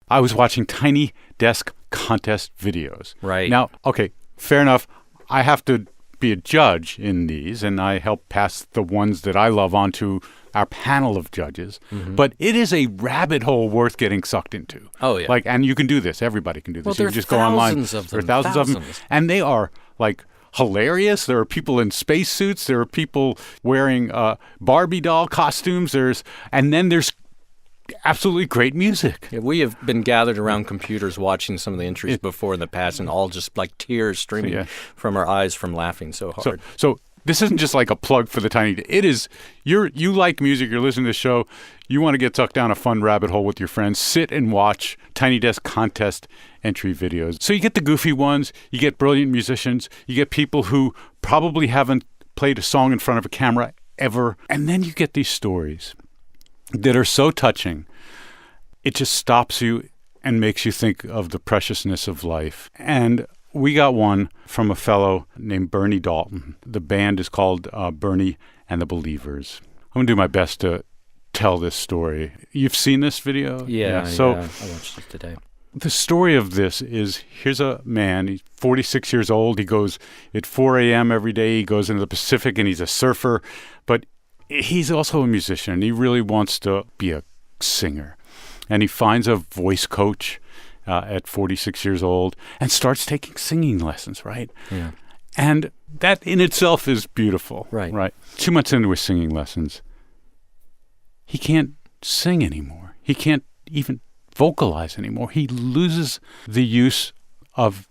I was watching Tiny Desk contest videos. Right. Now, okay, fair enough. I have to be a judge in these, and I help pass the ones that I love on to our panel of judges. Mm-hmm. But it is a rabbit hole worth getting sucked into. Oh, yeah. And you can do this. Everybody can do this. Well, You there can just are go online. thousands of them. There are thousands of them. And they are, hilarious. There are people in spacesuits. There are people wearing Barbie doll costumes. And then there's absolutely great music. Yeah, we have been gathered around computers watching some of the entries before in the past, and all just like tears streaming from our eyes from laughing so hard. So this isn't just like a plug for the Tiny. It is you like music. You're listening to the show. You want to get sucked down a fun rabbit hole with your friends. Sit and watch Tiny Desk contest entry videos. So you get the goofy ones. You get brilliant musicians. You get people who probably haven't played a song in front of a camera ever, and then you get these stories that are so touching, it just stops you and makes you think of the preciousness of life. And we got one from a fellow named Bernie Dalton. The band is called Bernie and the Believers. I'm going to do my best to tell this story. You've seen this video? Yeah. So I watched it today. the story of this is, here's a man, he's 46 years old. He goes at 4 a.m. every day. He goes into the Pacific, and he's a surfer. But he's also a musician. He really wants to be a singer. And he finds a voice coach at 46 years old and starts taking singing lessons, right? Yeah. And that in itself is beautiful. Right. 2 months into his singing lessons, he can't sing anymore. He can't even vocalize anymore. He loses the use of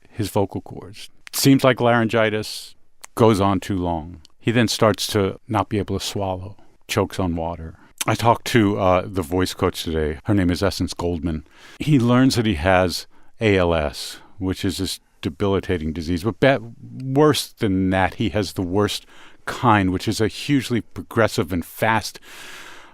his vocal cords. Seems like laryngitis, goes on too long. He then starts to not be able to swallow, chokes on water. I talked to the voice coach today. Her name is Essence Goldman. He learns that he has ALS, which is this debilitating disease. But worse than that, he has the worst kind, which is a hugely progressive and fast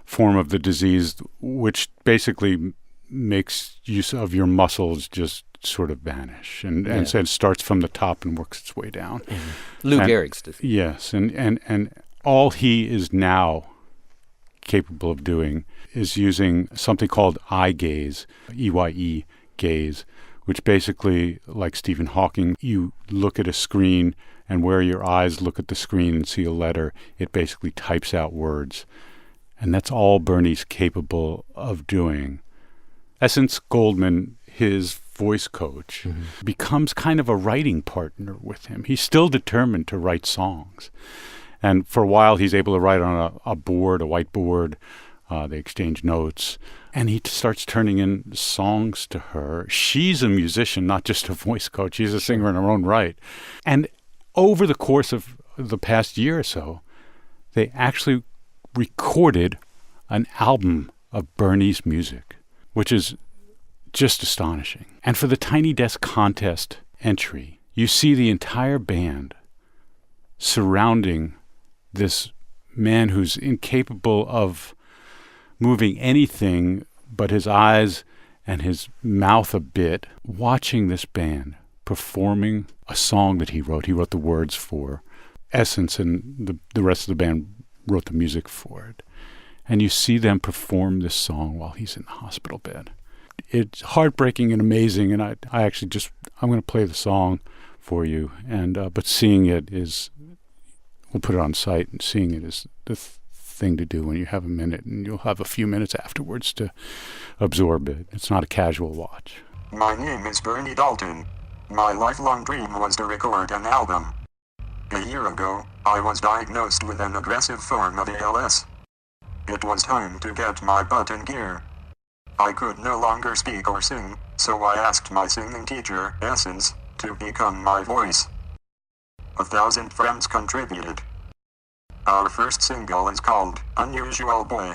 form of the disease, which basically makes use of your muscles just sort of vanish and so it starts from the top and works its way down. Mm-hmm. Lou Gehrig's disease. Yes, and all he is now capable of doing is using something called eye gaze, EYE gaze, which basically, like Stephen Hawking, you look at a screen, and where your eyes look at the screen and see a letter, it basically types out words. And that's all Bernie's capable of doing. Essence Goldman, his voice coach, becomes kind of a writing partner with him. He's still determined to write songs. And for a while, he's able to write on a board, a whiteboard. They exchange notes. And he starts turning in songs to her. She's a musician, not just a voice coach. She's a singer in her own right. And over the course of the past year or so, they actually recorded an album of Bernie's music, which is just astonishing. And for the Tiny Desk contest entry, you see the entire band surrounding this man who's incapable of moving anything but his eyes and his mouth a bit, watching this band performing a song that he wrote. He wrote the words for. Essence and the rest of the band wrote the music for it. And you see them perform this song while he's in the hospital bed. It's heartbreaking and amazing, and I actually I'm going to play the song for you. And but seeing it is, we'll put it on site, and seeing it is the thing to do when you have a minute, and you'll have a few minutes afterwards to absorb it. It's not a casual watch. My name is Bernie Dalton. My lifelong dream was to record an album. A year ago, I was diagnosed with an aggressive form of ALS. It was time to get my butt in gear. I could no longer speak or sing, so I asked my singing teacher, Essence, to become my voice. 1,000 friends contributed. Our first single is called Unusual Boy.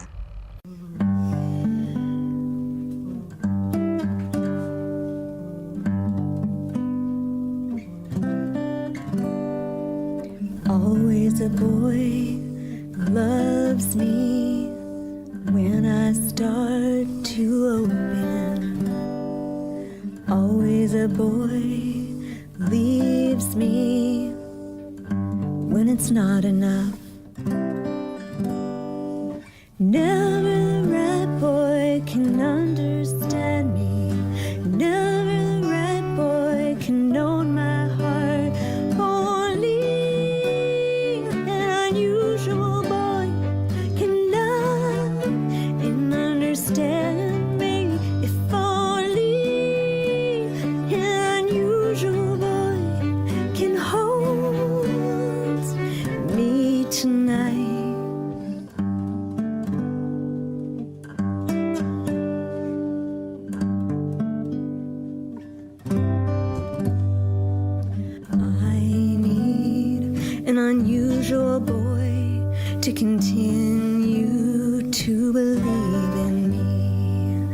Always a boy loves me when I start to open. Always a boy leaves me when it's not enough. Never the right boy can understand me unusual boy to continue to believe in me.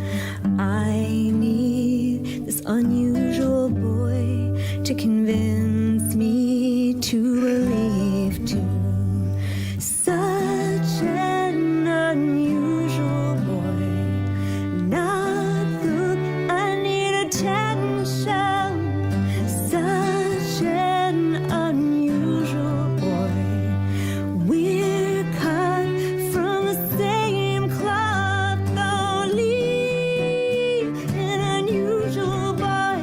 I need this unusual boy to convince me to believe too. Such an unusual boy, not look, I need attention. Such an unusual boy, we're cut from the same cloth, only an unusual boy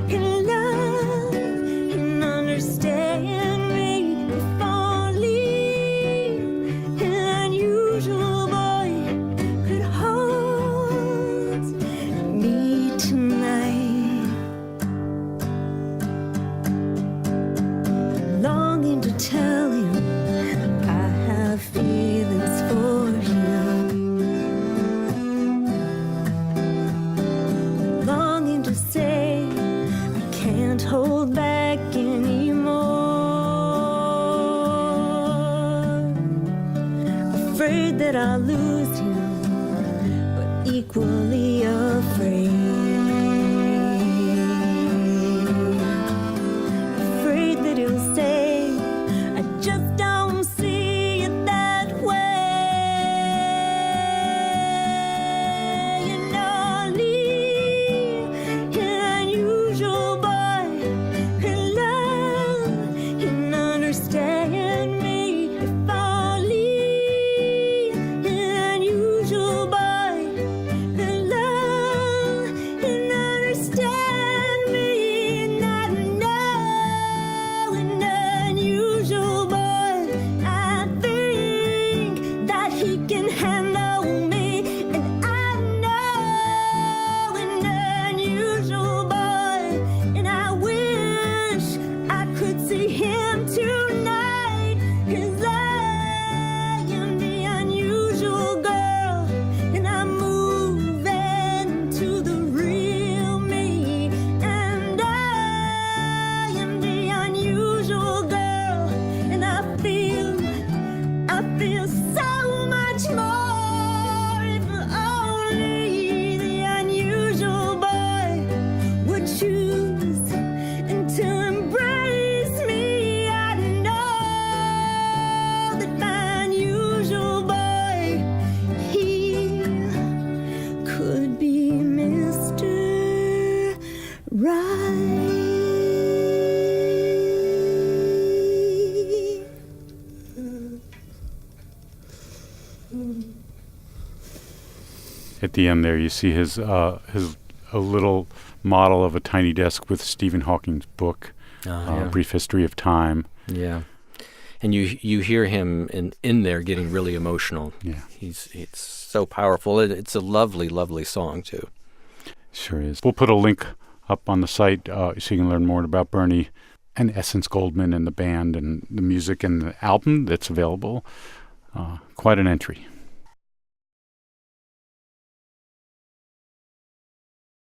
can love and understand me. If only an unusual boy could hold me tonight. Longing to tell him I have feelings for him. Longing to say I can't hold back anymore. Afraid that I'll lose him, but equally afraid. Afraid that he'll say, I just don't see it that way. And only an unusual boy can love and understand me. If only an unusual boy can love and understand me. And I know an unusual boy, I think that he can handle me. And I know an unusual boy, and I wish I could see him tonight. 'Cause I am the unusual girl, and I'm moving to the real me. And I am the unusual girl, and I feel so much more. If only the unusual boy would choose and to embrace me. I know that my unusual boy, he could be Mr. Right. At the end there, you see his a little model of a tiny desk with Stephen Hawking's book, Yeah. Brief History of Time. Yeah. And you hear him in there getting really emotional. Yeah. It's so powerful. It's a lovely, lovely song, too. Sure is. We'll put a link up on the site so you can learn more about Bernie and Essence Goldman and the band and the music and the album that's available. Quite an entry.